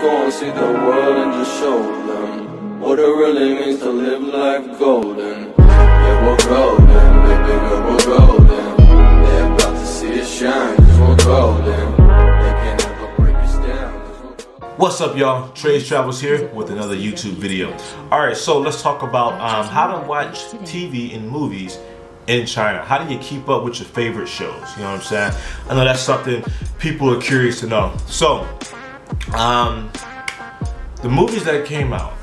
go and see the world and just show them what it really means to live life golden. Yeah, we're golden, baby girl, we're golden. They're about to see us shine, cause we're golden. They can't ever break us down, cause we're golden. What's up, y'all? Trey's Travels here with another YouTube video. Alright, so let's talk about how to watch TV and movies in China. How do you keep up with your favorite shows? You know what I'm saying? I know that's something people are curious to know. So, the movies that came out,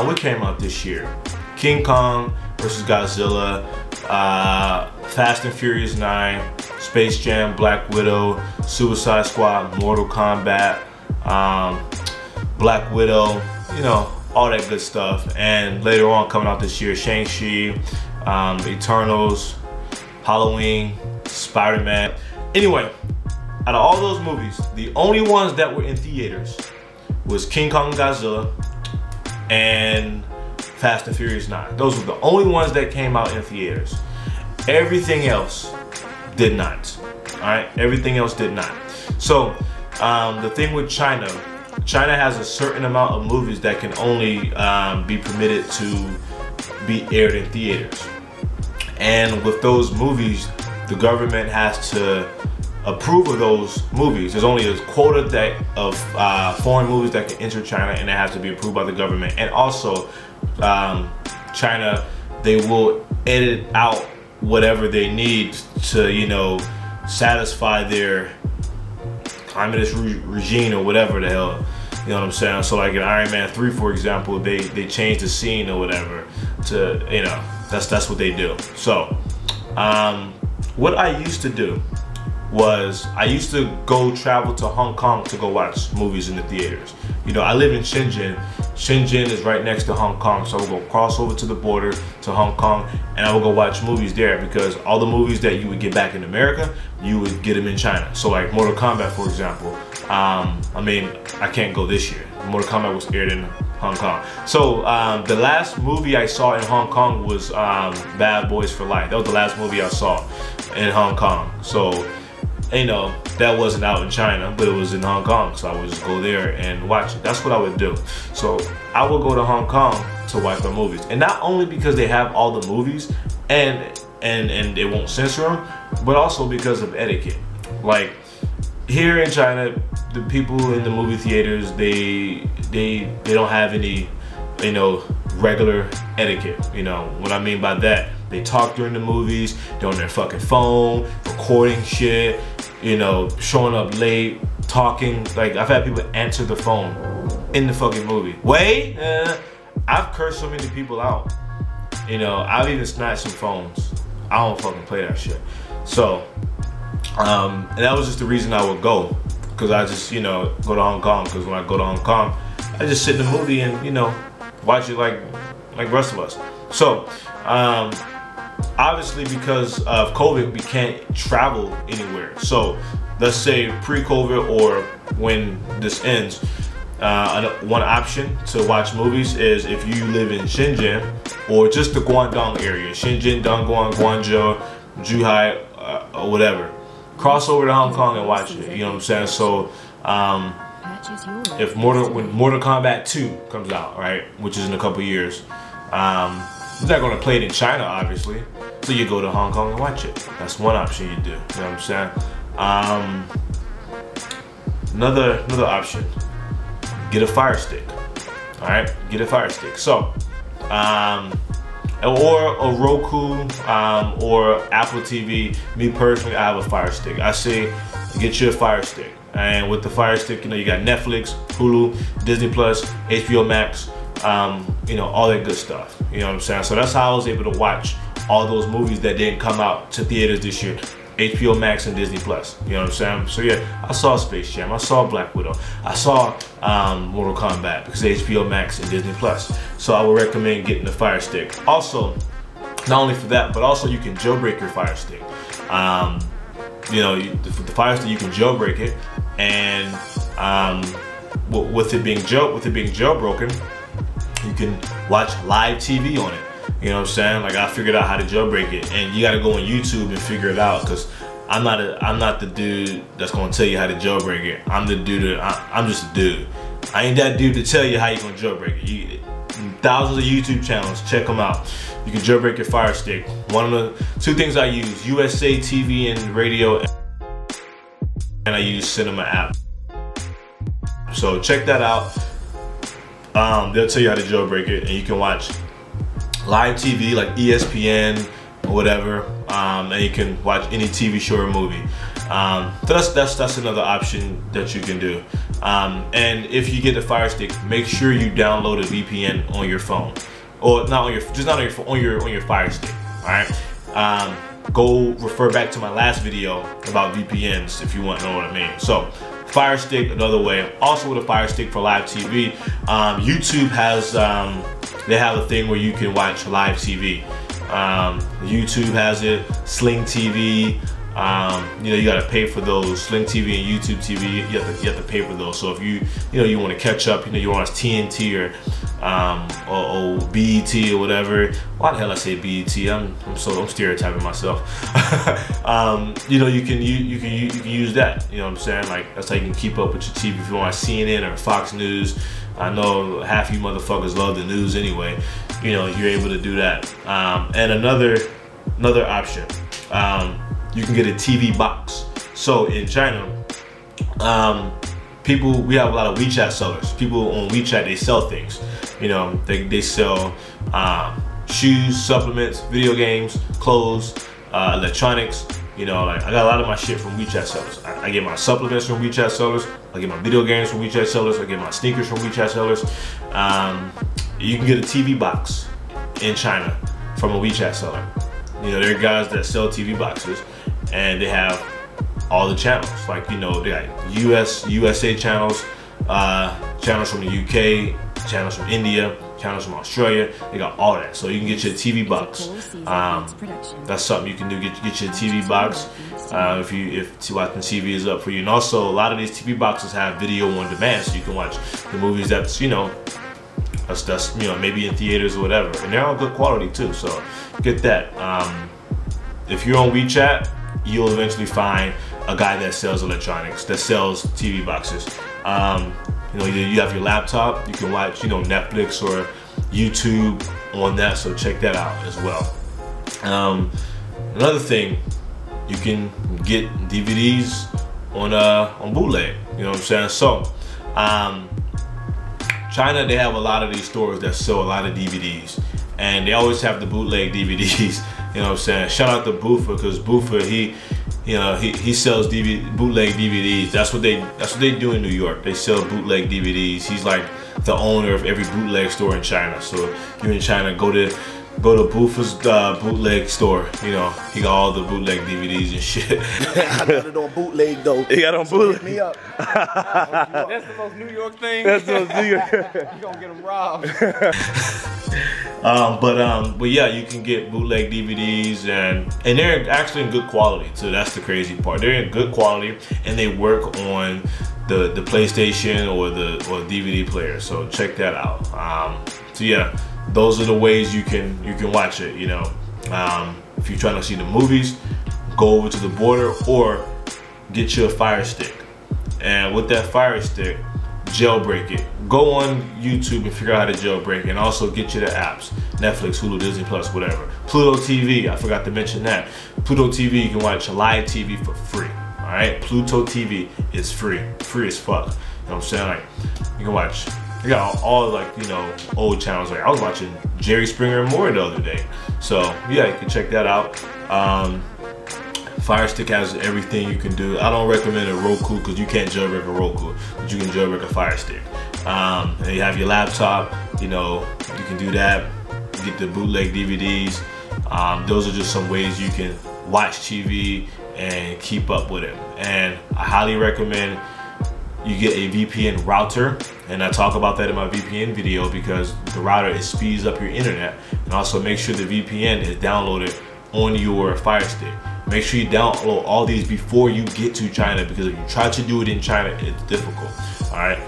what came out this year? King Kong vs. Godzilla, Fast and Furious 9, Space Jam, Black Widow, Suicide Squad, Mortal Kombat, Black Widow, you know, all that good stuff. And later on coming out this year, Shang-Chi, Eternals, Halloween, Spider-Man. Anyway, out of all those movies, the only ones that were in theaters was King Kong and Godzilla and Fast and Furious 9. Those were the only ones that came out in theaters. Everything else did not. Alright, everything else did not. So, the thing with China has a certain amount of movies that can only be permitted to be aired in theaters. And with those movies, the government has to approve of those movies. There's only a quota of foreign movies that can enter China, and they have to be approved by the government. And also, China, they will edit out whatever they need to, you know, satisfy their communist regime or whatever the hell. You know what I'm saying? So like in Iron Man 3, for example, they changed the scene or whatever to, you know, that's what they do. So, what I used to do was I used to go travel to Hong Kong to go watch movies in the theaters. You know, I live in Shenzhen. Shenzhen is right next to Hong Kong, so I will go cross over to the border to Hong Kong, and I will go watch movies there, because all the movies that you would get back in America, you would get them in China. So like Mortal Kombat, for example. I mean, I can't go this year. Mortal Kombat was aired in Hong Kong. So the last movie I saw in Hong Kong was Bad Boys for Life. That was the last movie I saw in Hong Kong. So, you know, that wasn't out in China, but it was in Hong Kong, so I would just go there and watch it. That's what I would do. So I would go to Hong Kong to watch the movies, and not only because they have all the movies and they won't censor them, but also because of etiquette. Like here in China, the people in the movie theaters, they don't have any, you know, regular etiquette. You know what I mean by that? They talk during the movies, they're on their fucking phone, recording shit, you know, showing up late, talking. Like, I've had people answer the phone in the fucking movie. Wait, I've cursed so many people out. You know, I've even snatched some phones. I don't fucking play that shit. So, and that was just the reason I would go, because I just, you know, go to Hong Kong. Because when I go to Hong Kong, I just sit in the movie and, you know, watch it like the rest of us. So, obviously because of COVID, we can't travel anywhere. So let's say pre-COVID or when this ends, one option to watch movies is if you live in Shenzhen or just the Guangdong area, Shenzhen, Dongguan, Guangzhou, Zhuhai, or whatever. Cross over to Hong Kong and watch it. You know what I'm saying? So when Mortal Kombat 2 comes out, right, which is in a couple years, you're not gonna play it in China, obviously. So you go to Hong Kong and watch it. That's one option you do. You know what I'm saying? Another option. Get a Fire Stick. All right, get a Fire Stick. So, or a Roku, or Apple TV. Me personally, I have a Fire Stick. I say get you a Fire Stick, and with the Fire Stick, you know, you got Netflix, Hulu, Disney Plus, HBO Max. You know, all that good stuff. You know what I'm saying? So that's how I was able to watch all those movies that didn't come out to theaters this year. HBO Max and Disney Plus. You know what I'm saying? So yeah, I saw Space Jam, I saw Black Widow, I saw Mortal Kombat because of HBO Max and Disney Plus. So I would recommend getting the Fire Stick. Also, not only for that, but also you can jailbreak your Fire Stick. You know, the Fire Stick, you can jailbreak it, and with it being jailbroken, you can watch live TV on it. You know what I'm saying? Like, I figured out how to jailbreak it, and you gotta go on YouTube and figure it out, because I'm not the dude that's gonna tell you how to jailbreak it. I'm the dude I'm just a dude. I ain't that dude to tell you how you gonna jailbreak it. Thousands of YouTube channels, check them out. You can jailbreak your Fire Stick. One of the 2 things I use, USA TV and radio, and I use Cinema app. So check that out. They'll tell you how to jailbreak it, and you can watch live TV like ESPN or whatever, and you can watch any TV show or movie. So that's another option that you can do. And if you get the Fire Stick, make sure you download a VPN on your phone, or not on your phone, on your Fire Stick. All right. Go refer back to my last video about VPNs if you want to know what I mean. So Fire Stick, another way. Also with a Fire Stick for live TV, YouTube has they have a thing where you can watch live TV. YouTube has it, Sling TV. You know, you gotta pay for those. Sling TV and YouTube TV, you have to pay for those. So if you want to catch up, you want TNT or BET or whatever. Why the hell I say BET? I'm stereotyping myself. You know, you can use that. You know what I'm saying? Like, that's how you can keep up with your TV. If you want CNN or Fox News, I know half you motherfuckers love the news anyway. You know, you're able to do that. And another option, you can get a TV box. So in China, we have a lot of WeChat sellers. People on WeChat, they sell things. You know, they sell shoes, supplements, video games, clothes, electronics. You know, like, I got a lot of my shit from WeChat sellers. I get my supplements from WeChat sellers. I get my video games from WeChat sellers. I get my sneakers from WeChat sellers. You can get a TV box in China from a WeChat seller. You know, there are guys that sell TV boxes, and they have all the channels. Like, you know, they got USA channels, channels from the UK, channels from India, channels from Australia. They got all that. So you can get your TV box. That's something you can do. Get your TV box if watching TV is up for you. And also, a lot of these TV boxes have video on demand, so you can watch the movies that's, you know, that's you know, maybe in theaters or whatever. And they're all good quality too. So get that. If you're on WeChat, you'll eventually find a guy that sells electronics, that sells TV boxes. You know, you have your laptop, you can watch, you know, Netflix or YouTube on that, so check that out as well. Another thing, you can get DVDs on bootleg, you know what I'm saying? So, China, they have a lot of these stores that sell a lot of DVDs, and they always have the bootleg DVDs, you know what I'm saying? Shout out to Boofer, because Boofer, he sells bootleg DVDs. That's what they do in New York. They sell bootleg DVDs. He's like the owner of every bootleg store in China. So if you're in China, go to Boofer's bootleg store. You know, he got all the bootleg DVDs and shit. I got it on bootleg though. He got on bootleg. Hit me up. That's the most New York thing. That's the most New York. You gonna get them robbed. But yeah, you can get bootleg DVDs, and they're actually in good quality too. That's the crazy part. They're in good quality, and they work on the PlayStation or the DVD player. So check that out. So yeah, those are the ways you can watch it. You know, if you're trying to see the movies, go over to the border or get you a Fire Stick, and with that Fire Stick, jailbreak it. Go on YouTube and figure out how to jailbreak it, and also get you the apps: Netflix, Hulu, Disney Plus, whatever. Pluto TV, I forgot to mention that. Pluto TV, you can watch live TV for free. All right, Pluto TV is free as fuck. You know what I'm saying? Like, you can watch. You got all like, you know, old channels. Like, I was watching Jerry Springer and more the other day. So yeah, you can check that out. Fire Stick has everything you can do. I don't recommend a Roku because you can't jailbreak a Roku, but you can jailbreak a Fire Stick. And you have your laptop, you know, you can do that. Get the bootleg DVDs. Those are just some ways you can watch TV and keep up with it. And I highly recommend you get a VPN router, and I talk about that in my VPN video, because the router, it speeds up your internet, and also make sure the VPN is downloaded on your Fire Stick. Make sure you download all these before you get to China, because if you try to do it in China, it's difficult. All right,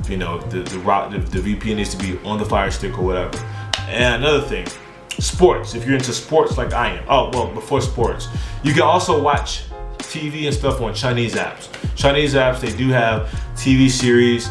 you know, the VPN needs to be on the Fire Stick or whatever. And another thing, sports. If you're into sports like I am, oh well, before sports, you can also watch TV and stuff on Chinese apps. Chinese apps, they do have TV series.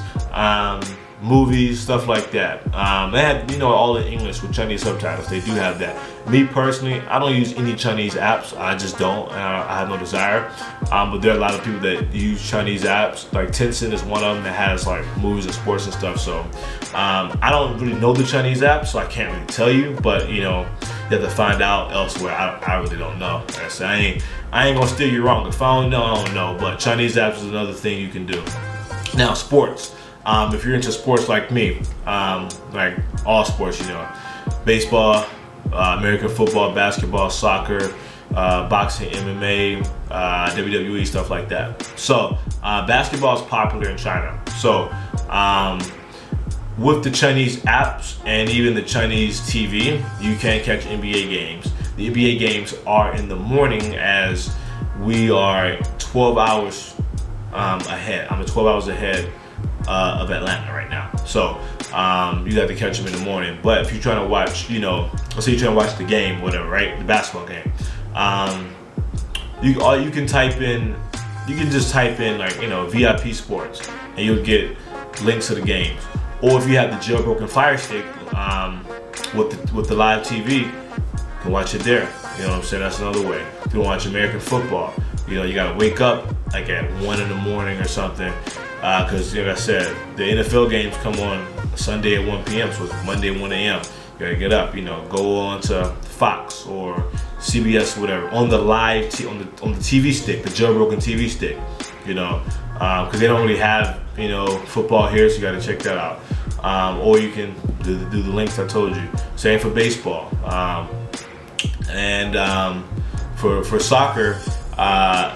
movies, stuff like that. They had, you know, all in English with Chinese subtitles. They do have that. Me personally, I don't use any Chinese apps. I just don't. I have no desire. But there are a lot of people that use Chinese apps. Like Tencent is one of them that has like movies and sports and stuff. So I don't really know the Chinese app, so I can't really tell you. But you know, you have to find out elsewhere. I really don't know. So I ain't gonna steer you wrong. If I don't know, I don't know. But Chinese apps is another thing you can do. Now, sports. If you're into sports like me, like all sports, you know, baseball, American football, basketball, soccer, boxing, MMA, WWE, stuff like that. So basketball is popular in China. So with the Chinese apps and even the Chinese TV, you can catch NBA games. The NBA games are in the morning, as we are 12 hours ahead. I'm 12 hours ahead of Atlanta right now. So you have to catch them in the morning. But if you're trying to watch, you know, let's say you're trying to watch the game, whatever, right? The basketball game. You can type in, you can just type in like, you know, VIP Sports, and you'll get links to the games. Or if you have the jailbroken Fire Stick with the live TV, you can watch it there. You know what I'm saying? That's another way. If you want to watch American football, you know, you gotta wake up like at 1 in the morning or something. Because like I said, the NFL games come on Sunday at 1 p.m. So it's Monday 1 a.m. You gotta get up, you know, go on to Fox or CBS, whatever, on the live on the TV stick, the jailbroken TV stick, you know, because they don't really have, you know, football here, so you gotta check that out. Or you can do the links I told you. Same for baseball, and for soccer.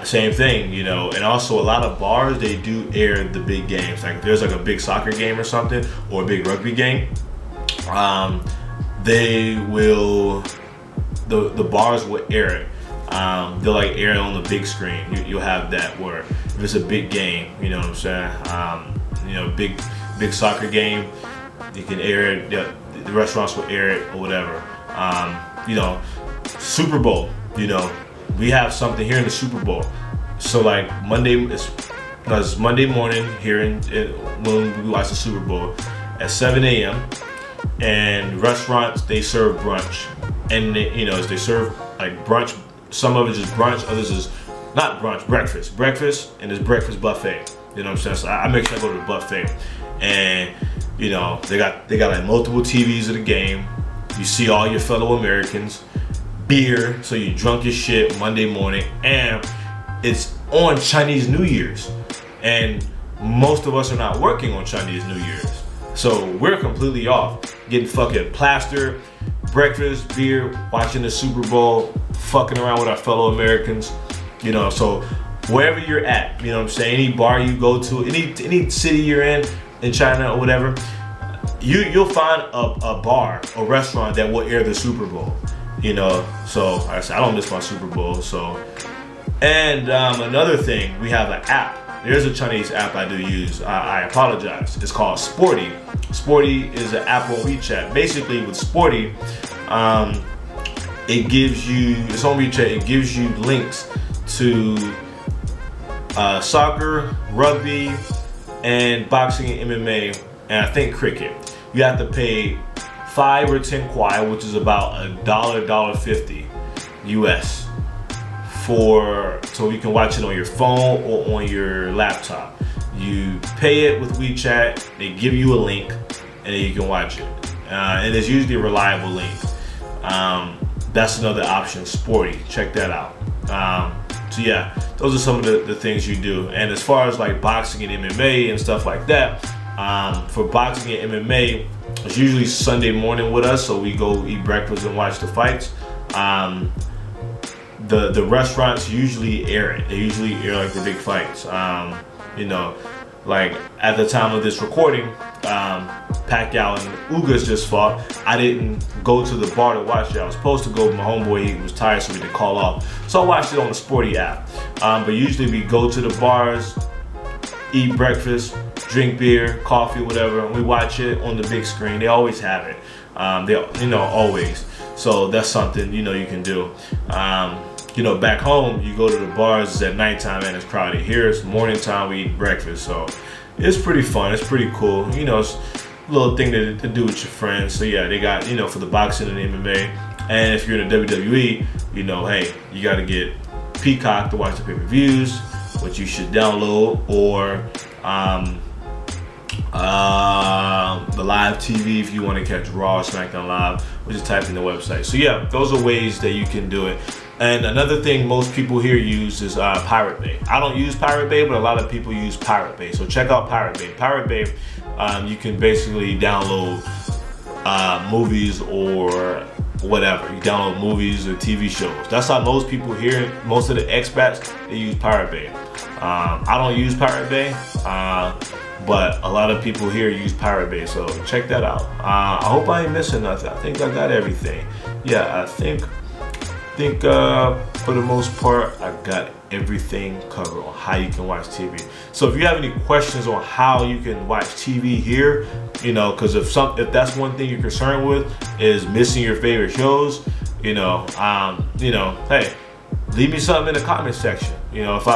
Same thing, you know, and also a lot of bars, they do air the big games. Like if there's like a big soccer game or something, or a big rugby game, they will, the bars will air it. They'll like air it on the big screen. You'll have that where if it's a big game, you know what I'm saying? You know, big soccer game, you can air it. The restaurants will air it or whatever. You know, Super Bowl, you know, we have something here in the Super Bowl. So like it's Monday morning here when we watch the Super Bowl at 7 a.m. and restaurants, they serve brunch, and you know, they serve like brunch. Some of it is brunch, others is not brunch, breakfast, and it's breakfast buffet. You know what I'm saying? So I make sure I go to the buffet, and you know, they got like multiple TVs of the game. You see all your fellow Americans. Beer, so you drunk as shit Monday morning, and it's on Chinese New Year's, and most of us are not working on Chinese New Year's, so we're completely off, getting fucking plastered, breakfast, beer, watching the Super Bowl, fucking around with our fellow Americans, you know. So wherever you're at, you know what I'm saying, any bar you go to, any city you're in China or whatever, you'll find a bar or restaurant that will air the Super Bowl. You know, so like I said, I don't miss my Super Bowl. So, and another thing, we have an app. There's a Chinese app I do use. I apologize. It's called Sporty. Sporty is an app on WeChat. Basically, with Sporty, it gives you, it's on WeChat. It gives you links to soccer, rugby, and boxing and MMA, and I think cricket. You have to pay 5 or 10 kwai, which is about $1.50 US, so you can watch it on your phone or on your laptop. You pay it with WeChat, they give you a link, and then you can watch it. And it's usually a reliable link. That's another option, Sporty. Check that out. So yeah, those are some of the things you do. And as far as like boxing and MMA and stuff like that, for boxing and MMA, it's usually Sunday morning with us, so we go eat breakfast and watch the fights. The restaurants usually air it. They usually air like the big fights. You know, like at the time of this recording, Pacquiao and Ugas just fought. I didn't go to the bar to watch it. I was supposed to go, but my homeboy, he was tired, so we had to call off. So I watched it on the Sporty app. But usually we go to the bars, eat breakfast, drink beer, coffee, whatever, and we watch it on the big screen. They always have it. You know, always. So that's something, you know, you can do. You know, back home, you go to the bars, it's at nighttime and it's crowded. Here it's morning time, we eat breakfast. So it's pretty fun. It's pretty cool. You know, it's a little thing to do with your friends. So yeah, they got, you know, for the boxing and the MMA. And if you're in the WWE, you know, hey, you got to get Peacock to watch the pay-per-views, which you should download, or the live TV if you want to catch Raw or SmackDown Live, or just type in the website. So yeah, those are ways that you can do it. And another thing most people here use is Pirate Bay. I don't use Pirate Bay, but a lot of people use Pirate Bay. So check out Pirate Bay. Pirate Bay, you can basically download movies or whatever. You download movies or TV shows. That's how most people here, most of the expats, they use Pirate Bay. I don't use Pirate Bay, but a lot of people here use Pirate Bay, so check that out. I hope I ain't missing nothing. I think I got everything. Yeah, I think for the most part, I got everything covered on how you can watch TV. So if you have any questions on how you can watch TV here, you know, because if that's one thing you're concerned with is missing your favorite shows, you know, hey, leave me something in the comment section. You know, if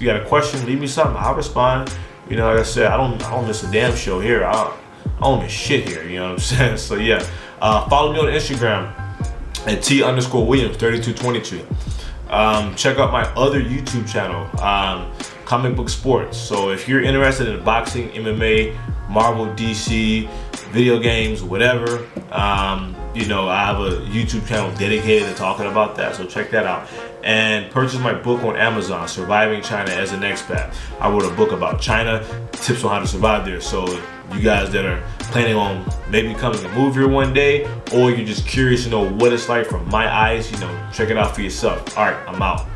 you got a question, leave me something. I'll respond. You know, like I said, I don't miss a damn show here. I don't miss shit here. You know what I'm saying? So yeah, follow me on Instagram at T_Williams3222. Check out my other YouTube channel, Comic Book Sports. So if you're interested in boxing, MMA, Marvel, DC, video games, whatever, you know, I have a YouTube channel dedicated to talking about that, so check that out. And purchase my book on Amazon, Surviving China as an Expat. I wrote a book about China, tips on how to survive there. So you guys that are planning on maybe coming to move here one day, or you're just curious to know what it's like from my eyes, you know, check it out for yourself. All right, I'm out.